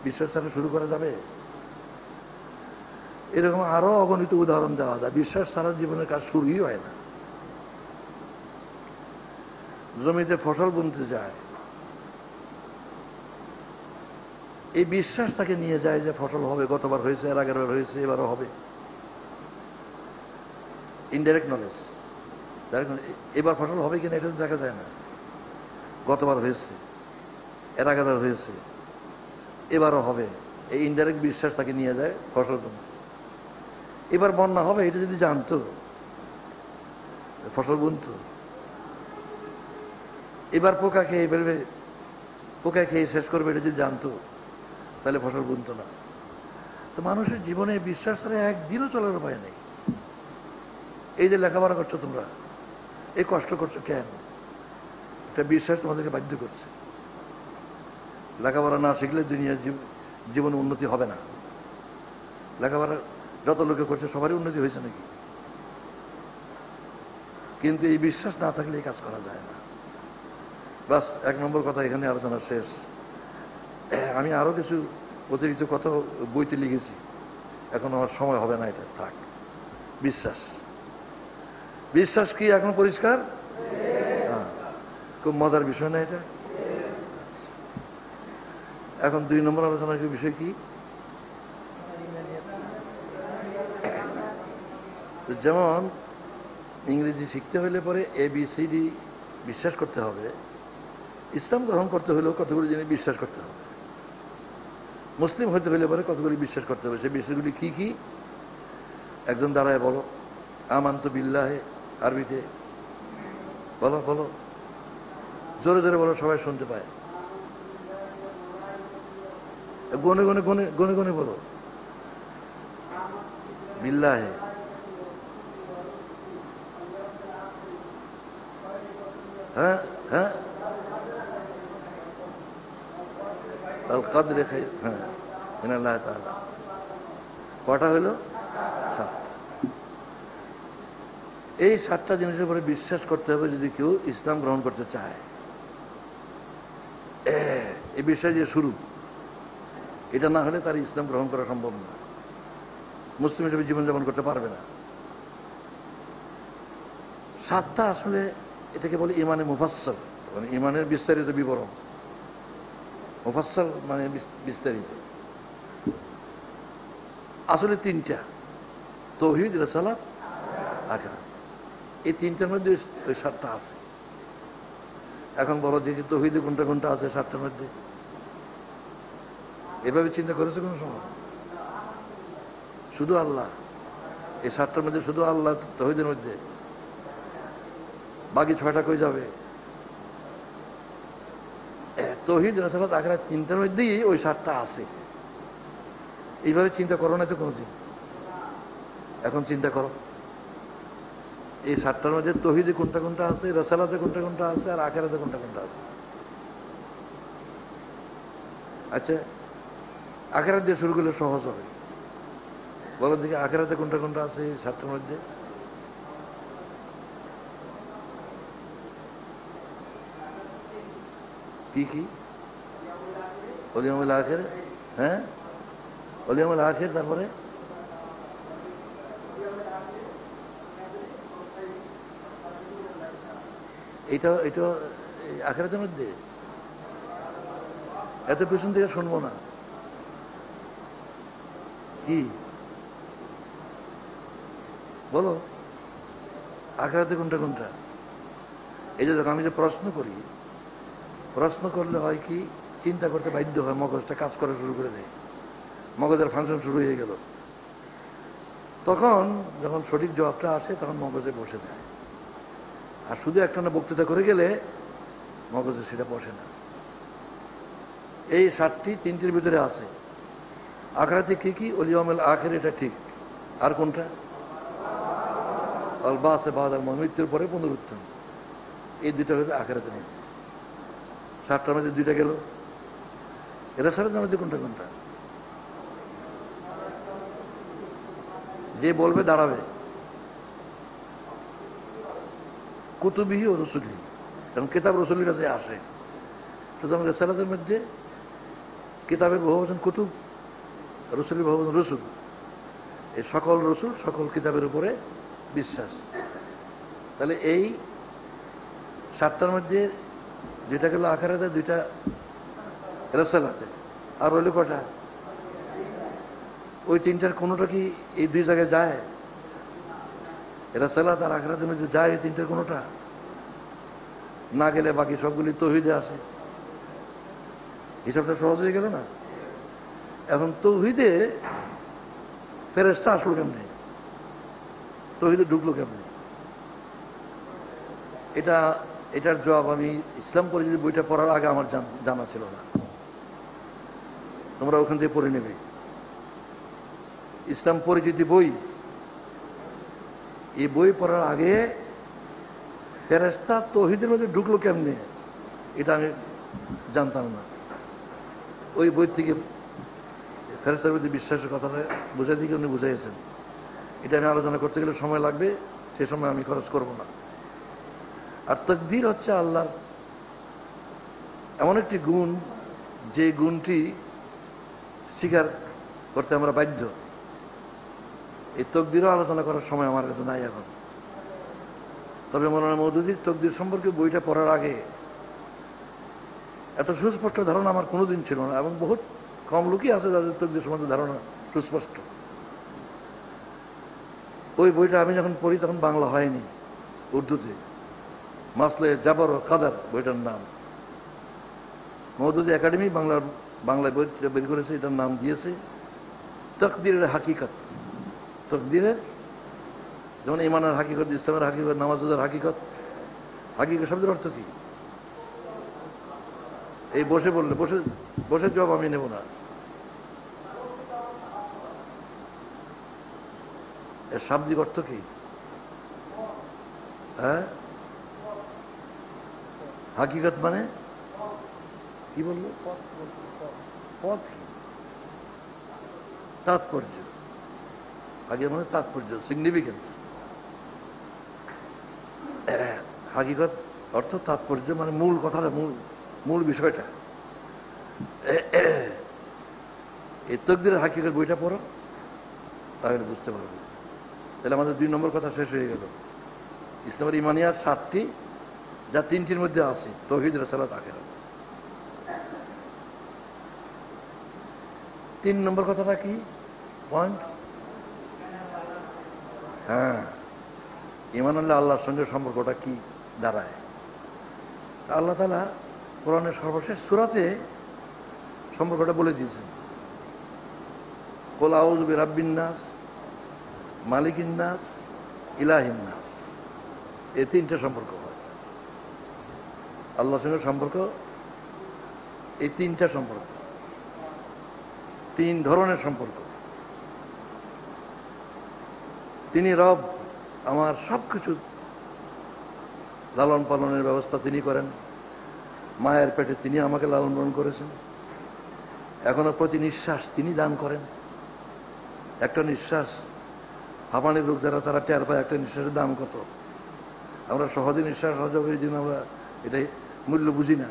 বিশ্বাস ছাড়া শুরু করা যাবে? এরকম আরো অগণিত উদাহরণ দেওয়া যায়। বিশ্বাস ছাড়া জীবনের কাজ শুরুই হয় না। জমিতে ফসল বুনতে যায়, এই বিশ্বাস তাকে নিয়ে যায় যে ফসল হবে, গতবার হয়েছে, এর আগের বার হয়েছে, এবারও হবে। Indirect knowledge. এবার ফসল হবে কিনা এটা দেখা যায় না। গতবার হয়েছে, এর আগের বার হয়েছে, এবারও হবে, এই ইনডাইরেক্ট বিশ্বাস তাকে নিয়ে যায় ফসল বুনতে। এবার বন্যা হবে এটা যদি জানতো, ফসল বুনতো। এবার পোকা খেয়ে ফেলবে, পোকা খেয়ে শেষ করবে এটা যদি জানতো, তাহলে ফসল বুনতো না। তো মানুষের জীবনে বিশ্বাস ছাড়া একদিনও চলার উপায় নেই। এই যে লেখাপড়া করছো তোমরা, এই কষ্ট করছো কেন? এটা বিশ্বাস তোমাদেরকে বাধ্য করছে। লেখাপড়া না শিখলে দুনিয়ার জীবনে উন্নতি হবে না। লেখাপড়া যত লোকে করছে সবারই উন্নতি হয়েছে নাকি? কিন্তু এই বিশ্বাস না থাকলে এই কাজ করা যায় না। বাস, এক নম্বর কথা এখানে আলোচনা শেষ। আমি আরো কিছু অতিরিক্ত কথা বইতে লিখেছি, এখন আমার সময় হবে না, এটা থাক। বিশ্বাস, বিশ্বাস কি এখন পরিষ্কার? খুব মজার বিষয় না এটা? এখন 2 নম্বর আলোচনার বিষয় কি? যেমন ইংরেজি শিখতে হলে পরে ABCD বিশ্বাস করতে হবে, ইসলাম গ্রহণ করতে হলেও কতগুলি জিনিস বিশ্বাস করতে হবে, মুসলিম হতে হলে পরে কতগুলি বিশ্বাস করতে হবে। সেই বিষয়গুলি কি কি? একজন দাঁড়ায় বলো, আমান্তু বিল্লাহে। আরবিতে বলো, বলো, জোরে জোরে বলো, সবাই শুনতে পায়। গনে গনে গনে গনে গনে বলো, বিল্লাহে। হ্যাঁ হ্যাঁ, আল কাদরে খাইর, হ্যাঁ, মিনাল্লাহ তাআলা। কটা হইল? 7। এই 7টা জিনিসের উপরে বিশ্বাস করতে হবে যদি কেউ ইসলাম গ্রহণ করতে চায়। এই বিশ্বাস যে শুরু, এটা না হলে তার ইসলাম গ্রহণ করা সম্ভব না। মুসলিম হিসেবে জীবনযাপন করতে পারবে না। 7টা আসলে এটাকে বলে ইমানে মুফাসসাল, মানে ইমানের বিস্তারিত বিবরণ। মুফাসসাল মানে বিস্তারিত। আসলে 3টা, তাওহীদ, রিসালাত, আখিরাত। এই 3টার মধ্যে ওই 7টা আছে। এখন বলো যে তাওহীদে কোনটা কোনটা আছে 7টার মধ্যে? এভাবে চিন্তা করেছে কোন সময়? শুধু আল্লাহ। এই 7টার মধ্যে শুধু আল্লাহ তাওহীদের মধ্যে, বাকি 6টা কই যাবে? তাওহীদ, রিসালাত, আখিরাত 3টার মধ্যেই ওই 7টা আছে। এইভাবে চিন্তা করো না তো কোনোদিন। এখন চিন্তা করো, এই 7টার মধ্যে তাওহীদে কোনটা কোনটা আছে, রিসালাতে কোনটা কোনটা আছে, আর আখিরাতে কোনটা কোনটা আছে? আচ্ছা, আখিরাত দিয়ে শুরু করলে সহজ হবে। বলো দেখি, আখিরাতে কোনটা কোনটা আছে এই 7টার মধ্যে? কি কি? ওলিয়ামুল আখির, হ্যাঁ, ওলিয়ামুল আখির। তারপরে এটা এটা আখিরাতের মধ্যে। এত পেছন থেকে শুনবো না। কি বলো, আখিরাতে কোনটা কোনটা? এই যে যখন আমি যে প্রশ্ন করি, প্রশ্ন করলে হয় কি, চিন্তা করতে বাধ্য হয়, মগজটা কাজ করা শুরু করে দেয়, মগজের ফাংশন শুরু হয়ে গেল। তখন যখন সঠিক জবাবটা আসে তখন মগজে বসে যায়। আর শুধু একটা না বক্তৃতা করে গেলে মগজে সেটা বসে না। এই 7টি 3টির ভিতরে আছে। আখরাতে কি কি? ওলিয়মেল আখের, এটা ঠিক। আর কোনটা? আল বাসে বাদাল, মৃত্যুর পরে পুনরুত্থান। এই 2টা হচ্ছে আখেরাতের মধ্যে। 7টার মধ্যে 2টা গেল। এরা সারার মধ্যে কোনটা কোনটা? যে বলবে দাঁড়াবে, কুতুবিহি ও রসুলি, কারণ কিতাব রসুলের কাছে আসে। সুতরাং রেসালাতের মধ্যে কিতাবের বহুবচন কুতুব, রসুলের বহুবচন রসুল। এই সকল রসুল, সকল কিতাবের উপরে বিশ্বাস। তাহলে এই 7টার মধ্যে 2টা গেল আখিরাতে, 2টা রেসালাতে। আর রইল কটা? ওই 3টার কোনোটা কি এই 2 জায়গায় যায়? রেসালাত আর আখিরাতের মধ্যে যায় এই 3টার কোনোটা? না গেলে বাকি সবগুলি তৌহিদে আসে। হিসাবটা সহজ হয়ে গেল না? এখন তৌহিদে ফেরেশতা আসলো কেমনে? তৌহিদে ঢুকলো কেমনে? এটার জবাব আমি ইসলাম পরিচিতি বইটা পড়ার আগে আমার জানা ছিল না। তোমরা ওখান থেকে পড়ে নেবে। ইসলাম পরিচিতি বই, এই বই পড়ার আগে ফেরেশতা তৌহিদের মধ্যে ঢুকলো কেমনে এটা আমি জানতাম না। ওই বই থেকে ফেরেশতার মধ্যে বিশ্বাসের কথাটা বোঝাই দিকে উনি বুঝাইয়েছেন। এটা আমি আলোচনা করতে গেলে সময় লাগবে, সে সময় আমি খরচ করব না। আর তাকদীর হচ্ছে আল্লাহর এমন একটি গুণ, যে গুণটি স্বীকার করতে আমরা বাধ্য। এই তকদিরও আলোচনা করার সময় আমার কাছে নাই এখন। তবে মৌলানা মওদুদীর তকদির সম্পর্কে বইটা পড়ার আগে এত সুস্পষ্ট ধারণা আমার কোনোদিন ছিল না, এবং বহুত কম লোকই আছে যাদের তকদির সম্বন্ধে ধারণা সুস্পষ্ট। ওই বইটা আমি যখন পড়ি তখন বাংলা হয়নি, উর্দুতে। মাসলে জাবর ও কাদার বইটার নাম। মওদুদী একাডেমি বাংলায় বই বের করেছে, এটার নাম দিয়েছে তকদিরের হাকিকত। তকদিরের, যেমন ইমানের হাকিকত, ইসলামের হাকিকত, নামাজের হাকিকত। হাকিকত শব্দের অর্থ কি? এই বসে বললে, বসে জবাব আমি নেব না। এর শাব্দিক অর্থ কি? হ্যাঁ, হাকিকত মানে কি বললো? পথ কি? তাৎপর্য। আগে মানে তাৎপর্য, সিগনিফিকেন্স। হাকিকত অর্থ তাৎপর্য, মানে মূল কথাটা, মূল বিষয়টা। এই তকদিরের হাকিকত বইটা পড়ো, তাহলে বুঝতে পারবে। তাহলে আমাদের 2 নম্বর কথা শেষ হয়ে গেল। ইসলামের ইমানিয়াত 7টি, যা 3টির মধ্যে আছে, তাওহীদ, রিসালাত, আখিরাত। 3 নম্বর কথাটা কি পয়েন্ট? হ্যাঁ, ঈমান আনলে আল্লাহর সঙ্গে সম্পর্কটা কি দাঁড়ায়। আল্লাহ তাআলা কোরআনের সর্বশেষ সূরাতে সম্পর্কটা বলে দিয়েছেন। কুল আউযু বিরাব্বিন নাস, মালিকিন নাস, ইলাহিন নাস। এই 3টে সম্পর্ক হয় আল্লাহর সঙ্গে সম্পর্ক। এই 3টা সম্পর্ক, 3 ধরনের সম্পর্ক। তিনি রব, আমার সবকিছু লালন পালনের ব্যবস্থা তিনি করেন। মায়ের পেটে তিনি আমাকে লালন পালন করেছেন। এখনো প্রতি নিঃশ্বাস তিনি দান করেন। একটা নিঃশ্বাস, হাঁপানির রোগ যারা, তারা টের পায় একটা নিঃশ্বাসের দাম কত। আমরা সহজে নিঃশ্বাস সহজ করি, জন্য আমরা এটাই মূল্য বুঝি না।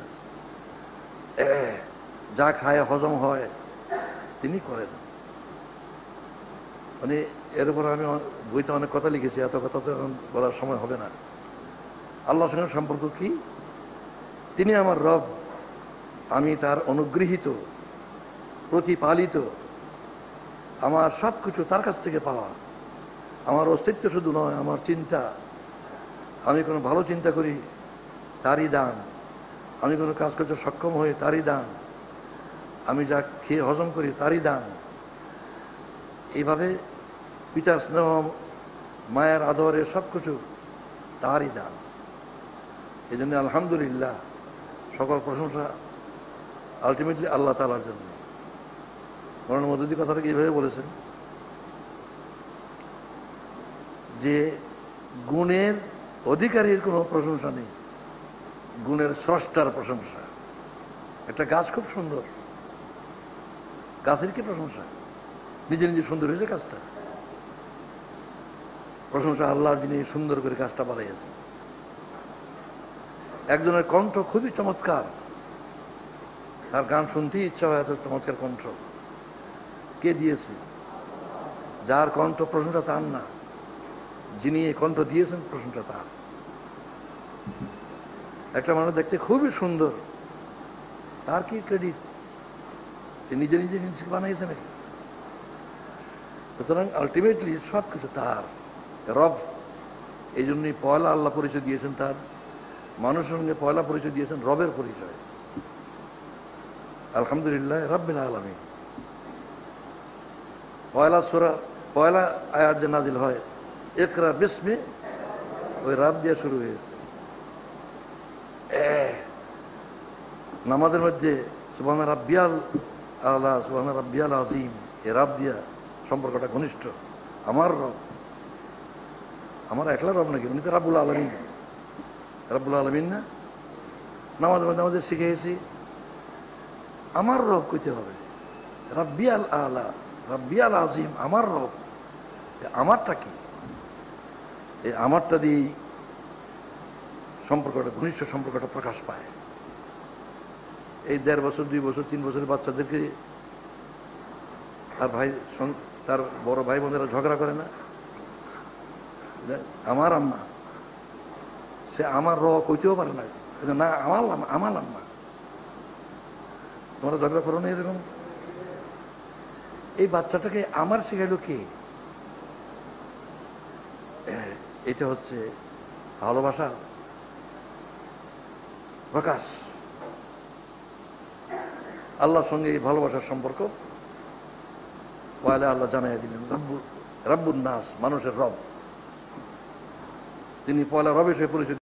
যা খায় হজম হয় তিনি করেন। মানে এর উপর আমি বইতে অনেক কথা লিখেছি, এত কথা তো এখন বলার সময় হবে না। আল্লাহর সঙ্গে সম্পর্ক কি? তিনি আমার রব, আমি তার অনুগৃহীত, প্রতিপালিত। আমার সব কিছু তার কাছ থেকে পাওয়া। আমার অস্তিত্ব শুধু নয়, আমার চিন্তা, আমি কোনো ভালো চিন্তা করি তারই দান, আমি কোনো কাজ করতে সক্ষম হই তারই দান, আমি যা খেয়ে হজম করি তারই দান। এইভাবে পিতার স্নেহ, মায়ের আদরের সব কিছু তারই দান। এই জন্য আলহামদুলিল্লাহ, সকল প্রশংসা আলটিমেটলি আল্লাহ তাআলার জন্য। মৌলানা মওদুদী কথাটাকে এইভাবে বলেছেন যে গুণের অধিকারীর কোনো প্রশংসা নেই, গুণের স্রষ্টার প্রশংসা। একটা গাছ খুব সুন্দর, গাছের কি প্রশংসা? নিজে নিজে সুন্দর হয়েছে গাছটা, প্রশংসা আল্লাহর, যিনি সুন্দর করে গাছটা বানাইয়েছেন। একজনের কণ্ঠ খুবই চমৎকার, তার গান শুনতেই ইচ্ছা হয়, এত চমৎকার কণ্ঠ। কে দিয়েছে? যার কণ্ঠ, প্রশংসা তার না, যিনি এই কণ্ঠ দিয়েছেন প্রশংসা তার। একটা মানুষ দেখতে খুবই সুন্দর, তার কি ক্রেডিট? সে নিজে নিজে নিজেকে বানাইছে নাকি? সুতরাং আলটিমেটলি সব কিছু তার, রব। এই জন্যই পয়লা আল্লাহ পরিচয় দিয়েছেন তার, মানুষের সঙ্গে পয়লা পরিচয় দিয়েছেন রবের পরিচয়। আলহামদুলিল্লাহ রাব্বিল আলামিন। পয়লা সূরা, পয়লা আয়াত যে নাজিল হয়, ইকরা বিসমি, ওই রাব দিয়ে শুরু হয়েছে। নামাজের মধ্যে সুবহান রাব্বিয়াল আলা, সুবহান রাব্বিয়াল আযীম, এ রাব দিয়া সম্পর্কটা ঘনিষ্ঠ। আমার রব, আমার একলা রব নাকি? উনি তো রাব্বুল আলামিন, রাব্বুল আলামিন না? নামাজের মধ্যে আমাদের শিখেছি আমার রব কইতে হবে, রাব্বিয়াল আলা, রাব্বিয়াল আযীম, আমার রব। আমারটা কি? এই আমারটা দিয়েই সম্পর্কটা, ঘনিষ্ঠ সম্পর্কটা প্রকাশ পায়। এই 1.5 বছর, 2 বছর, 3 বছরের বাচ্চাদেরকে তার ভাই, তার বড় ভাই বোনেরা ঝগড়া করে না, আমার আম্মা, সে আমার র কইতেও পারে না, না আমার আমার আম্মা। তোমরা ঝগড়া করো না এরকম? এই বাচ্চাটাকে আমার শেখাইল কে? এটা হচ্ছে ভালোবাসা প্রকাশ। আল্লাহর সঙ্গে এই ভালোবাসার সম্পর্ক পয়লা আল্লাহ জানাইয়া দিলেন, রাব্বুন নাস, মানুষের রব। তিনি পয়লা রবের সঙ্গে পরিচয়